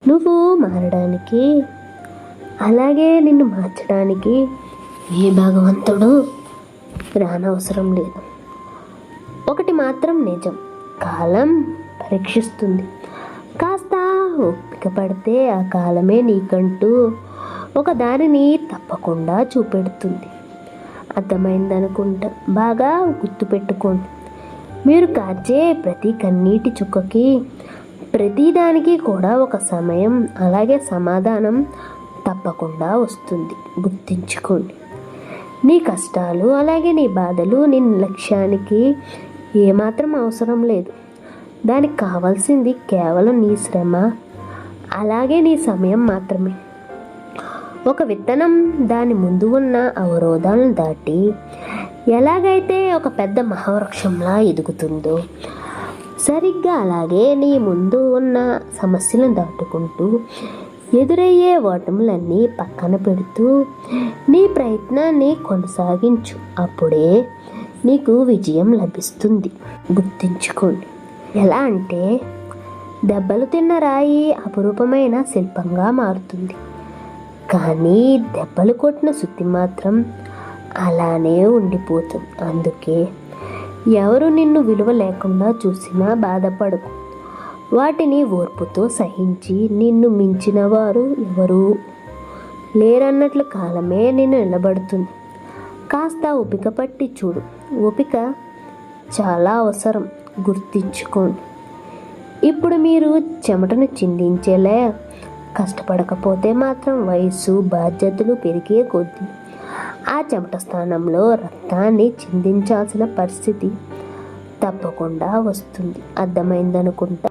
నువ్వు మారడానికి, అలాగే నిన్ను మార్చడానికి ఏ భగవంతుడు రానవసరం లేదు. ఒకటి మాత్రం నిజం, కాలం పరీక్షిస్తుంది. కాస్త ఓపిక పడితే ఆ కాలమే నీకంటూ ఒక దారిని తప్పకుండా చూపెడుతుంది. అర్థమైందనుకుంటా. బాగా గుర్తుపెట్టుకోండి, మీరు కార్చే ప్రతి కన్నీటి చుక్కకి, ప్రతిదానికి కూడా ఒక సమయం, అలాగే సమాధానం తప్పకుండా వస్తుంది. గుర్తించుకోండి. నీ కష్టాలు అలాగే నీ బాధలు నీ లక్ష్యానికి ఏమాత్రం అవసరం లేదు. దానికి కావాల్సింది కేవలం నీ శ్రమ అలాగే నీ సమయం మాత్రమే. ఒక విత్తనం దాని ముందు ఉన్న అవరోధాలను దాటి ఎలాగైతే ఒక పెద్ద మహావృక్షంలా ఎదుగుతుందో, సరిగ్గా అలాగే నీ ముందు ఉన్న సమస్యలను దాటుకుంటూ ఎదురయ్యే ఓటములన్నీ పక్కన పెడుతూ నీ ప్రయత్నాన్ని కొనసాగించు. అప్పుడే నీకు విజయం లభిస్తుంది. గుర్తుంచుకోండి. ఎలా అంటే, దెబ్బలు తిన్న రాయి అపురూపమైన శిల్పంగా మారుతుంది, కానీ దెబ్బలు కొట్టిన సుత్తి మాత్రం అలానే ఉండిపోతుంది. అందుకే ఎవరు నిన్ను విలువ లేకుండా చూసినా బాధపడకు. వాటిని ఓర్పుతో సహించి, నిన్ను మించిన వారు ఎవరూ లేరన్నట్లు కాలమే నిన్ను నిలబడుతుంది. కాస్త ఓపిక పట్టి చూడు. ఓపిక చాలా అవసరం. గుర్తించుకోండి. ఇప్పుడు మీరు చెమటను చిందించేలా కష్టపడకపోతే మాత్రం వయసు, బాధ్యతలు పెరిగే కొద్దీ ఆ చెమట స్థానంలో రక్తాన్ని చిందించాల్సిన పరిస్థితి తప్పకుండా వస్తుంది. అర్థమైందనుకుంటా.